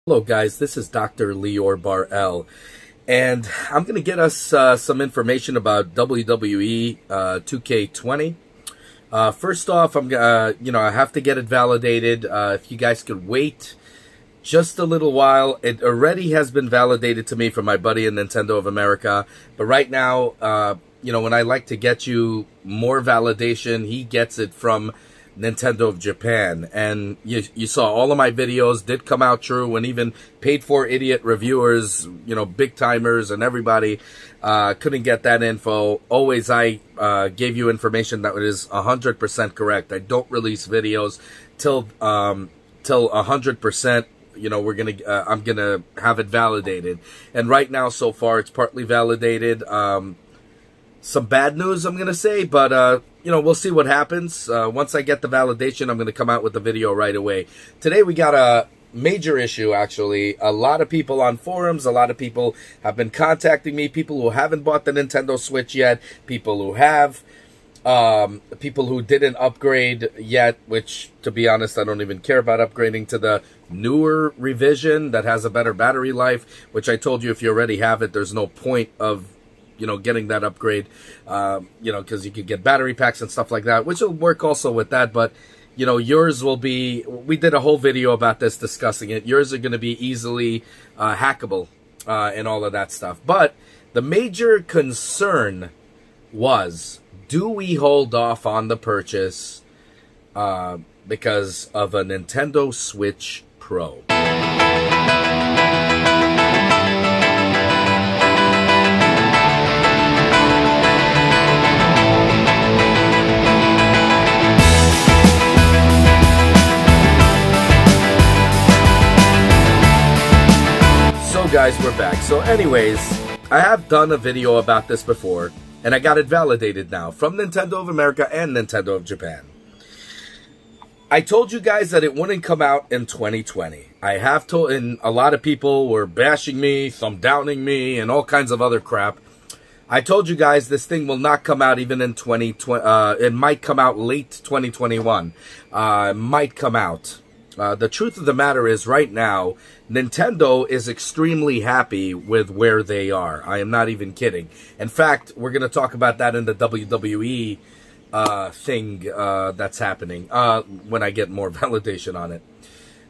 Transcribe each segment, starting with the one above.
Hello guys, this is Dr. Lior Bar-El, and I'm going to get us some information about WWE 2K20. First off, I have to get it validated. If you guys could wait just a little while. It already has been validated to me from my buddy in Nintendo of America, but right now, when I like to get you more validation, he gets it from Nintendo of Japan. And you saw all of my videos did come out true, and even paid for idiot reviewers, big timers and everybody couldn't get that info. Always I gave you information that is 100% correct. I don't release videos till 100%. I'm gonna have it validated, and right now so far it's partly validated. Some bad news, I'm gonna say, but we'll see what happens. Once I get the validation, I'm going to come out with the video right away. Today we got a major issue, actually. A lot of people on forums, a lot of people have been contacting me, people who haven't bought the Nintendo Switch yet, people who have, people who didn't upgrade yet, which, to be honest, I don't even care about upgrading to the newer revision that has a better battery life, which I told you if you already have it, there's no point of getting that upgrade, because you could get battery packs and stuff like that, which will work also with that. But, yours will be, we did a whole video about this discussing it. Yours are going to be easily hackable and all of that stuff. But the major concern was, do we hold off on the purchase because of a Nintendo Switch Pro? Guys, we're back. So anyways, I have done a video about this before, and I got it validated now from Nintendo of America and Nintendo of Japan. I told you guys that it wouldn't come out in 2020. I have told, and a lot of people were bashing me, thumb downing me, and all kinds of other crap. I told you guys this thing will not come out even in 2020. It might come out late 2021. It might come out. The truth of the matter is, right now, Nintendo is extremely happy with where they are. I am not even kidding. In fact, we're going to talk about that in the WWE thing that's happening when I get more validation on it.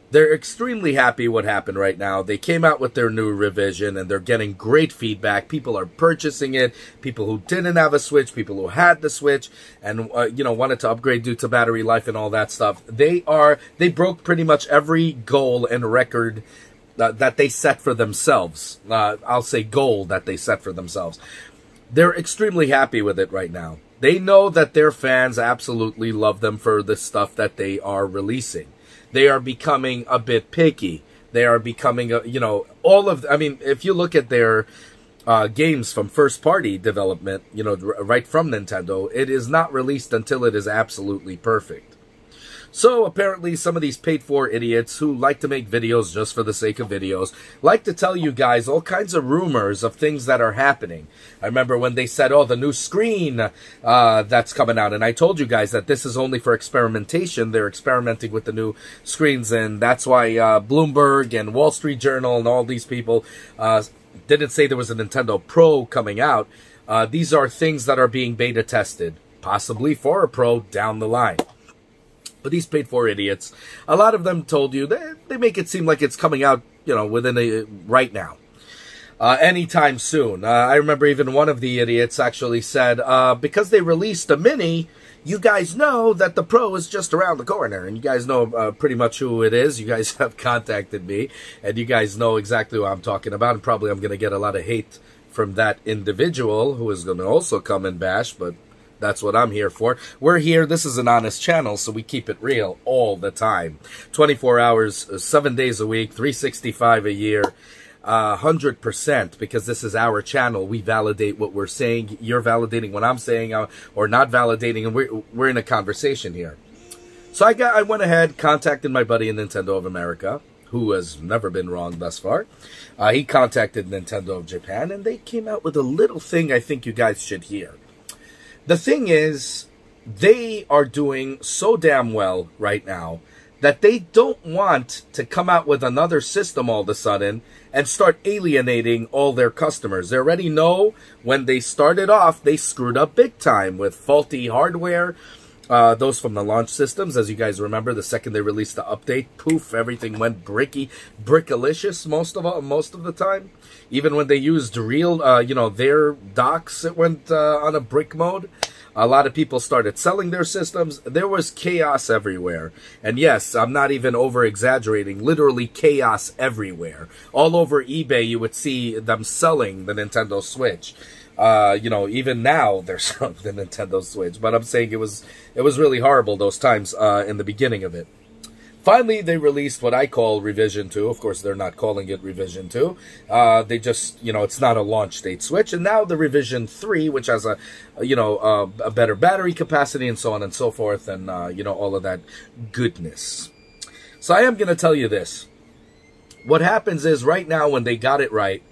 They're extremely happy what happened right now. They came out with their new revision, and they're getting great feedback. People are purchasing it. People who didn't have a Switch, people who had the Switch, and wanted to upgrade due to battery life and all that stuff. They broke pretty much every goal and record that they set for themselves. I'll say goal that they set for themselves. They're extremely happy with it right now. They know that their fans absolutely love them for the stuff that they are releasing. They are becoming a bit picky. They are becoming, if you look at their games from first-party development, right from Nintendo, it is not released until it is absolutely perfect. So, apparently, some of these paid-for idiots who like to make videos just for the sake of videos like to tell you guys all kinds of rumors of things that are happening. I remember when they said, oh, the new screen that's coming out, and I told you guys that this is only for experimentation. They're experimenting with the new screens, and that's why Bloomberg and Wall Street Journal and all these people didn't say there was a Nintendo Pro coming out. These are things that are being beta tested, possibly for a Pro down the line. But these paid-for idiots, a lot of them told you, they make it seem like it's coming out, right now. Anytime soon. I remember even one of the idiots actually said, because they released a Mini, you guys know that the Pro is just around the corner. And you guys know pretty much who it is. You guys have contacted me, and you guys know exactly what I'm talking about. And probably I'm going to get a lot of hate from that individual who is going to also come and bash, but that's what I'm here for. We're here. This is an honest channel, so we keep it real all the time. 24 hours, 7 days a week, 365 a year, 100%, because this is our channel. We validate what we're saying. You're validating what I'm saying or not validating, and we're in a conversation here. So I went ahead, contacted my buddy in Nintendo of America, who has never been wrong thus far. He contacted Nintendo of Japan, and they came out with a little thing I think you guys should hear. The thing is, they are doing so damn well right now that they don't want to come out with another system all of a sudden and start alienating all their customers. They already know when they started off, they screwed up big time with faulty hardware. Those from the launch systems, as you guys remember, the second they released the update, poof, everything went brickalicious most of the time. Even when they used real, their docks, it went on a brick mode. A lot of people started selling their systems. There was chaos everywhere. And yes, I'm not even over-exaggerating. Literally chaos everywhere. All over eBay, you would see them selling the Nintendo Switch. Even now, they're selling the Nintendo Switch. But I'm saying it was really horrible those times in the beginning of it. Finally, they released what I call Revision 2. Of course, they're not calling it Revision 2. They just, it's not a launch date Switch. And now the Revision 3, which has a better battery capacity and so on and so forth. And, all of that goodness. So I am going to tell you this. What happens is right now when they got it right,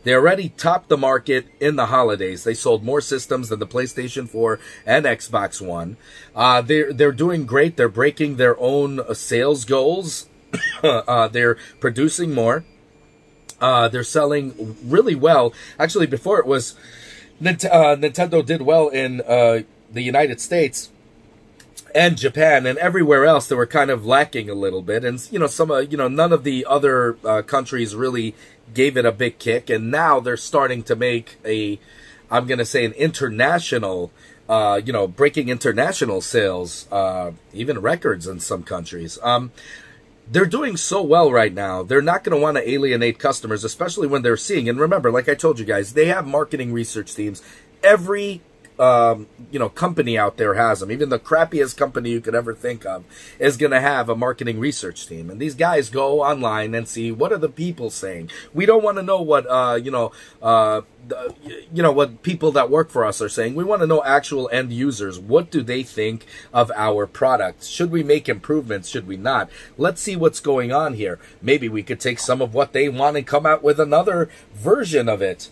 they already topped the market in the holidays. They sold more systems than the PlayStation 4 and Xbox One. They're doing great. They're breaking their own sales goals. They're producing more. They're selling really well. Actually, before it was Nintendo did well in the United States and Japan, and everywhere else they were kind of lacking a little bit. And none of the other countries really gave it a big kick, and now they're starting to make I'm going to say an international, breaking international sales, even records in some countries. They're doing so well right now. They're not going to want to alienate customers, especially when they're seeing, and remember, like I told you guys, they have marketing research teams. Every company out there has them. Even the crappiest company you could ever think of is going to have a marketing research team. And these guys go online and see, what are the people saying? We don't want to know what, what people that work for us are saying. We want to know actual end users. What do they think of our products? Should we make improvements? Should we not? Let's see what's going on here. Maybe we could take some of what they want and come out with another version of it.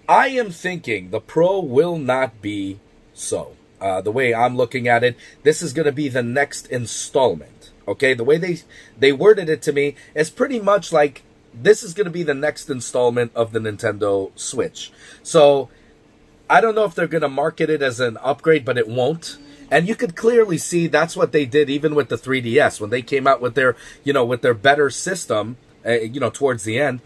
I am thinking the Pro will not be so. The way I'm looking at it, this is going to be the next installment. Okay, the way they worded it to me is pretty much like this is going to be the next installment of the Nintendo Switch. So I don't know if they're going to market it as an upgrade, but it won't. And you could clearly see that's what they did even with the 3DS when they came out with their, with their better system, towards the end.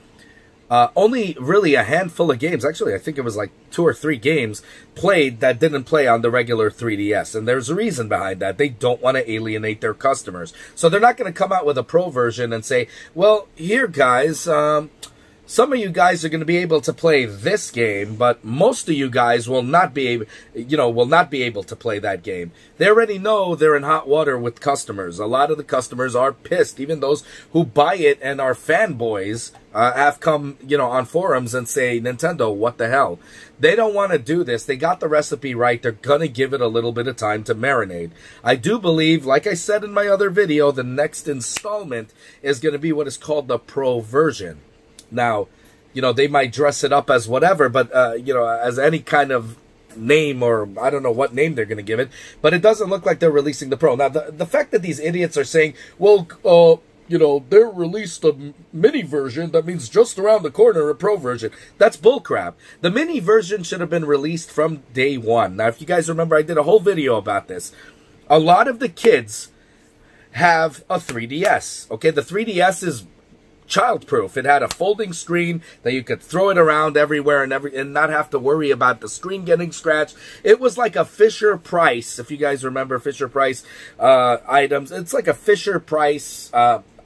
Only really a handful of games, actually I think it was like 2 or 3 games played that didn't play on the regular 3DS. And there's a reason behind that. They don't want to alienate their customers. So they're not going to come out with a Pro version and say, well, here guys, some of you guys are going to be able to play this game, but most of you guys will not be able, to play that game. They already know they're in hot water with customers. A lot of the customers are pissed. Even those who buy it and are fanboys have come, on forums and say, Nintendo, what the hell? They don't want to do this. They got the recipe right. They're going to give it a little bit of time to marinate. I do believe, like I said in my other video, the next installment is going to be what is called the Pro version. Now, they might dress it up as whatever, but, as any kind of name, or I don't know what name they're going to give it, but it doesn't look like they're releasing the Pro. Now, the fact that these idiots are saying, well, they released a mini version, that means just around the corner, a Pro version. That's bullcrap. The mini version should have been released from day one. Now, if you guys remember, I did a whole video about this. A lot of the kids have a 3DS, okay? The 3DS is childproof. It had a folding screen that you could throw it around everywhere and not have to worry about the screen getting scratched. It was like a Fisher-Price, if you guys remember Fisher-Price items. It's like a Fisher-Price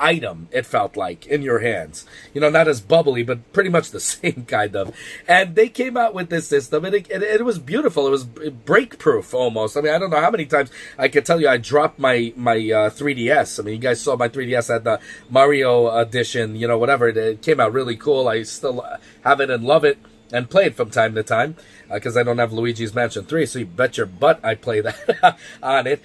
item, it felt like, in your hands. Not as bubbly, but pretty much the same kind of. And they came out with this system, and it was beautiful. It was break-proof, almost. I mean, I don't know how many times I could tell you I dropped my 3DS. I mean, you guys saw my 3DS at the Mario edition, whatever. It came out really cool. I still have it and love it and play it from time to time, because I don't have Luigi's Mansion 3, so you bet your butt I play that on it.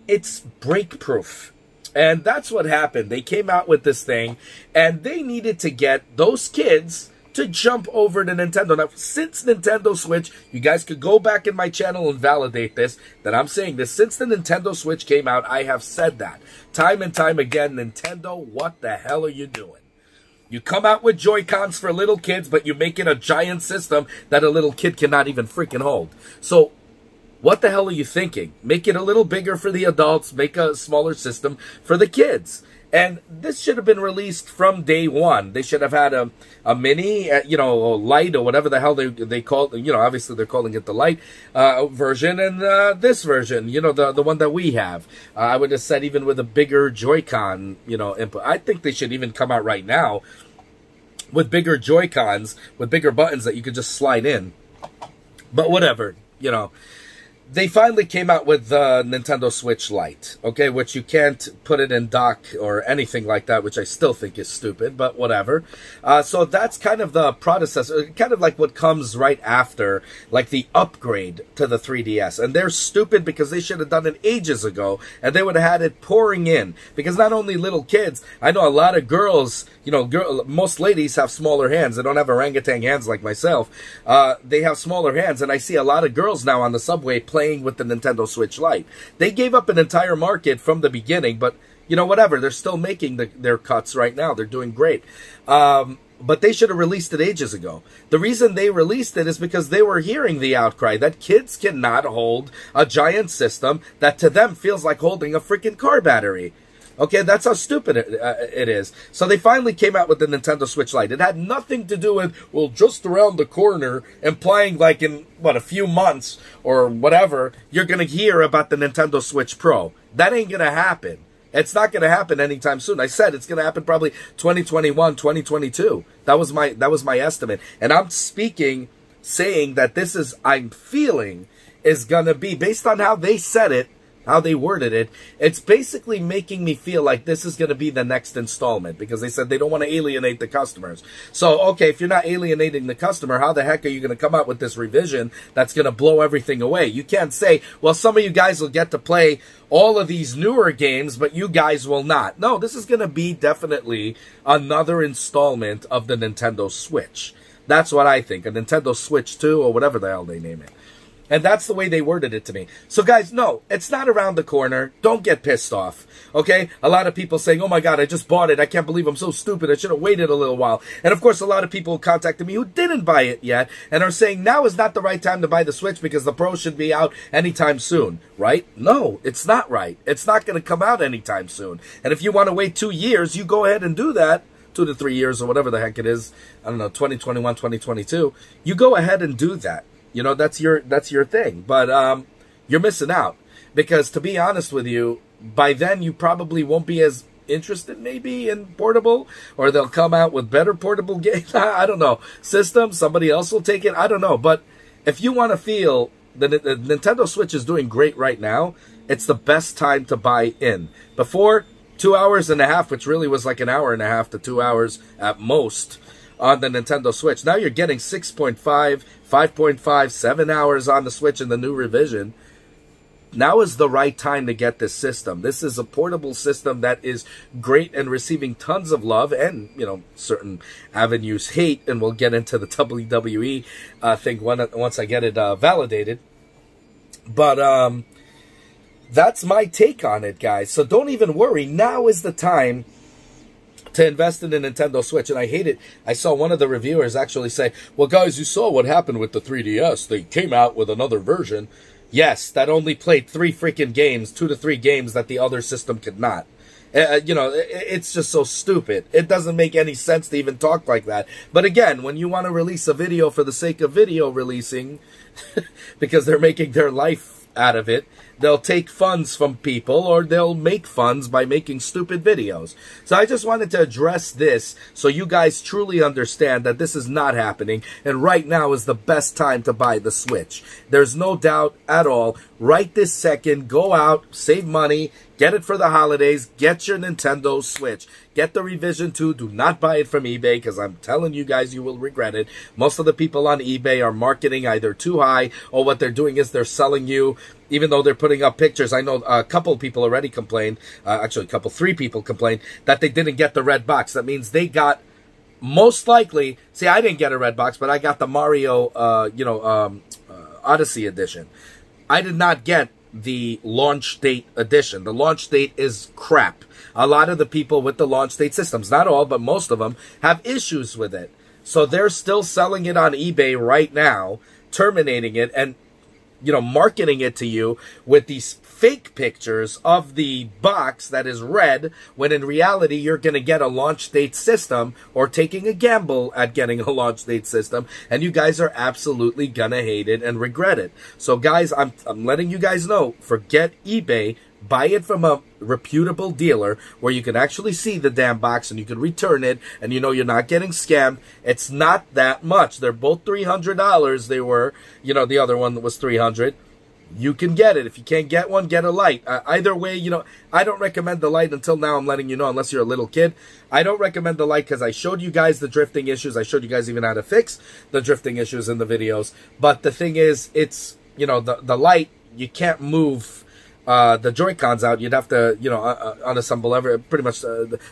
It's break-proof. And that's what happened. They came out with this thing, and they needed to get those kids to jump over to Nintendo. Now, since Nintendo Switch, you guys could go back in my channel and validate this, that I'm saying this. Since the Nintendo Switch came out, I have said that. Time and time again, Nintendo, what the hell are you doing? You come out with Joy-Cons for little kids, but you make it a giant system that a little kid cannot even freaking hold. So, what the hell are you thinking? Make it a little bigger for the adults, make a smaller system for the kids. And this should have been released from day one. They should have had a mini, you know, Lite or whatever the hell they call it. You know, obviously they're calling it the Lite version, and this version, you know, the one that we have. I would have said even with a bigger Joy-Con, you know, input. I think they should even come out right now with bigger Joy-Cons, with bigger buttons that you could just slide in. But whatever, you know. They finally came out with the Nintendo Switch Lite, okay, which you can't put it in dock or anything like that, which I still think is stupid, but whatever. So that's kind of the predecessor, kind of like what comes right after, like the upgrade to the 3DS. And they're stupid because they should have done it ages ago, and they would have had it pouring in. Because not only little kids, I know a lot of girls, you know, most ladies have smaller hands. They don't have orangutan hands like myself. They have smaller hands, and I see a lot of girls now on the subway playing with the Nintendo Switch Lite. They gave up an entire market from the beginning, but, you know, whatever. They're still making their cuts right now. They're doing great. But they should have released it ages ago. The reason they released it is because they were hearing the outcry that kids cannot hold a giant system that to them feels like holding a freaking car battery. Okay, that's how stupid it is. So they finally came out with the Nintendo Switch Lite. It had nothing to do with, well, just around the corner, implying like in, what, a few months or whatever, you're going to hear about the Nintendo Switch Pro. That ain't going to happen. It's not going to happen anytime soon. I said it's going to happen probably 2021, 2022. That was my estimate. And I'm saying that this is, I'm feeling, is going to be, based on how they said it, how they worded it, it's basically making me feel like this is going to be the next installment, because they said they don't want to alienate the customers. So, okay, if you're not alienating the customer, how the heck are you going to come out with this revision that's going to blow everything away? You can't say, well, some of you guys will get to play all of these newer games, but you guys will not. No, this is going to be definitely another installment of the Nintendo Switch. That's what I think. A Nintendo Switch 2 or whatever the hell they name it. And that's the way they worded it to me. So, guys, no, it's not around the corner. Don't get pissed off, okay? A lot of people saying, oh, my God, I just bought it. I can't believe I'm so stupid. I should have waited a little while. And, of course, a lot of people contacted me who didn't buy it yet and are saying now is not the right time to buy the Switch because the Pro should be out anytime soon, right? No, it's not right. It's not going to come out anytime soon. And if you want to wait 2 years, you go ahead and do that. 2 to 3 years or whatever the heck it is. I don't know, 2021, 2022. You go ahead and do that. You know, that's your thing. But you're missing out. Because to be honest with you, by then you probably won't be as interested maybe in portable. Or they'll come out with better portable games. I don't know. System, somebody else will take it. I don't know. But if you want to feel that the Nintendo Switch is doing great right now, it's the best time to buy in. Before, 2 hours and a half, which really was like an hour and a half to 2 hours at most on the Nintendo Switch. Now you're getting 6.5, 5.5, 7 hours on the Switch in the new revision. Now is the right time to get this system. This is a portable system that is great and receiving tons of love and, you know, certain avenues hate, and we'll get into the WWE thing once I get it validated. But that's my take on it, guys. So don't even worry. Now is the time to invest in a Nintendo Switch. And I hate it. I saw one of the reviewers actually say, well, guys, you saw what happened with the 3DS. They came out with another version. Yes, that only played 3 freaking games, 2 to 3 games that the other system could not. You know, it's just so stupid. It doesn't make any sense to even talk like that. But again, when you want to release a video for the sake of video releasing, because they're making their life out of it, they'll take funds from people, or they'll make funds by making stupid videos. So I just wanted to address this so you guys truly understand that this is not happening, and right now is the best time to buy the Switch. There's no doubt at all. Right this second, go out, save money, get it for the holidays, get your Nintendo Switch. Get the Revision 2. Do not buy it from eBay, because I'm telling you guys, you will regret it. Most of the people on eBay are marketing either too high, or what they're doing is they're selling you, even though they're putting up pictures. I know a couple of people already complained, actually 3 people complained, that they didn't get the red box. That means they got most likely, see, I didn't get a red box, but I got the Mario, Odyssey edition. I did not get the launch date edition. The launch date is crap. A lot of the people with the launch date systems, not all, but most of them, have issues with it. So they're still selling it on eBay right now, terminating it, and, you know, marketing it to you with these fake pictures of the box that is red, when in reality you're going to get a launch date system, or taking a gamble at getting a launch date system, and you guys are absolutely going to hate it and regret it. So guys, I'm letting you guys know, forget eBay. Buy it from a reputable dealer where you can actually see the damn box and you can return it, and you know you're not getting scammed. It's not that much. They're both $300. They were, you know, the other one was $300. You can get it. If you can't get one, get a Lite. Either way, you know, I don't recommend the Lite until now. I'm letting you know, unless you're a little kid. I don't recommend the Lite because I showed you guys the drifting issues. I showed you guys even how to fix the drifting issues in the videos. But the thing is, it's, you know, the Lite, you can't move the Joy-Cons out. You'd have to, you know, unassemble pretty much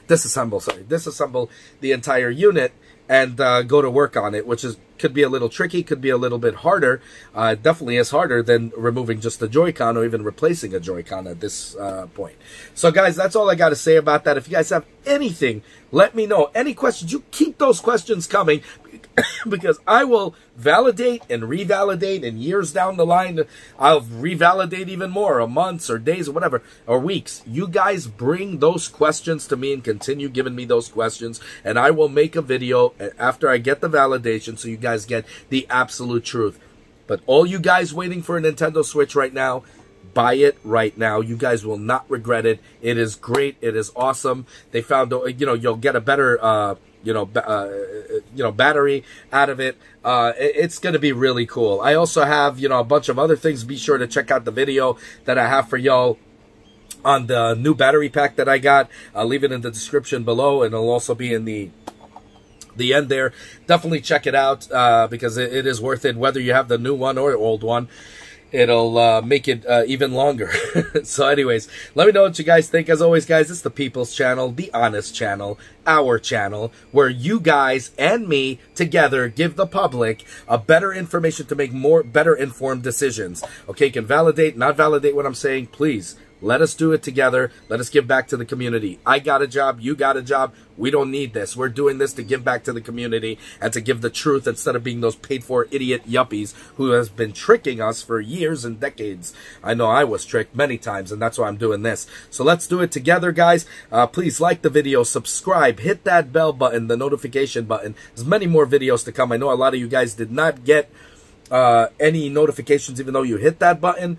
disassemble the entire unit and go to work on it, which could be a little tricky, could be a little bit harder. Definitely is harder than removing just the Joy-Con or even replacing a Joy-Con at this point. So guys, that's all I got to say about that. If you guys have anything, let me know. Any questions, you keep those questions coming, because I will validate and revalidate, and years down the line, I'll revalidate even more, or months or days or whatever, or weeks. You guys bring those questions to me and continue giving me those questions, and I will make a video after I get the validation so you guys get the absolute truth. But all you guys waiting for a Nintendo Switch right now, buy it right now. You guys will not regret it. It is great. It is awesome. They found, you know, you'll get a better battery out of it. It's going to be really cool. I also have, you know, a bunch of other things. Be sure to check out the video that I have for y'all on the new battery pack that I got. I'll leave it in the description below, and it'll also be in the end there. Definitely check it out because it is worth it, whether you have the new one or old one. It'll make it even longer. So anyways, let me know what you guys think. As always, guys, it's the People's Channel, the Honest Channel, our channel, where you guys and me together give the public a better information to make better informed decisions. Okay, you can validate, not validate what I'm saying. Please, let us do it together. Let us give back to the community. I got a job. You got a job. We don't need this. We're doing this to give back to the community and to give the truth instead of being those paid-for idiot yuppies who has been tricking us for years and decades. I know I was tricked many times, and that's why I'm doing this. So let's do it together, guys. Please like the video, subscribe, hit that bell button, the notification button. There's many more videos to come. I know a lot of you guys did not get any notifications even though you hit that button.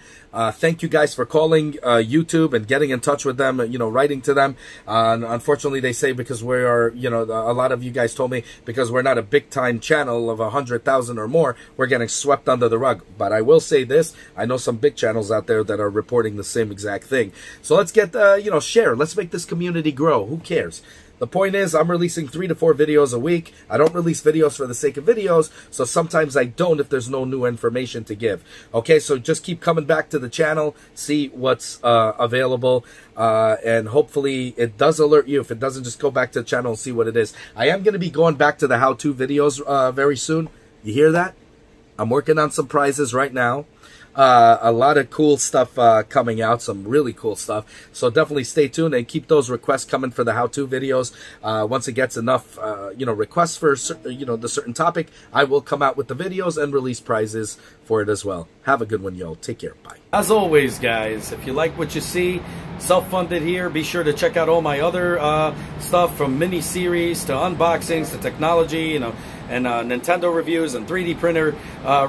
Thank you guys for calling YouTube and getting in touch with them, you know, writing to them. Unfortunately, they say because we are, you know, a lot of you guys told me because we're not a big time channel of 100,000 or more, we're getting swept under the rug. But I will say this, I know some big channels out there that are reporting the same exact thing. So let's get, you know, share. Let's make this community grow. Who cares? The point is, I'm releasing 3 to 4 videos a week. I don't release videos for the sake of videos, so sometimes I don't if there's no new information to give. Okay, so just keep coming back to the channel, see what's available, and hopefully it does alert you. If it doesn't, just go back to the channel and see what it is. I am going to be going back to the how-to videos very soon. You hear that? I'm working on some prizes right now. A lot of cool stuff coming out, some really cool stuff. So definitely stay tuned and keep those requests coming for the how-to videos. Once it gets enough, you know, requests for, you know, the certain topic, I will come out with the videos and release prizes for it as well. Have a good one, yo. Take care. Bye. As always, guys, if you like what you see, self-funded here, be sure to check out all my other stuff, from mini-series to unboxings to technology, you know, and Nintendo reviews and 3D printer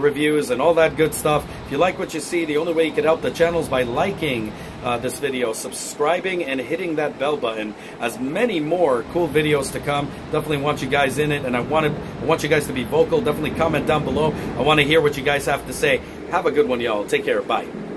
reviews and all that good stuff. If you like what you see, the only way you can help the channel is by liking this video, subscribing, and hitting that bell button. As many more cool videos to come. Definitely want you guys in it, and I want you guys to be vocal. Definitely comment down below. I want to hear what you guys have to say. Have a good one, y'all. Take care. Bye.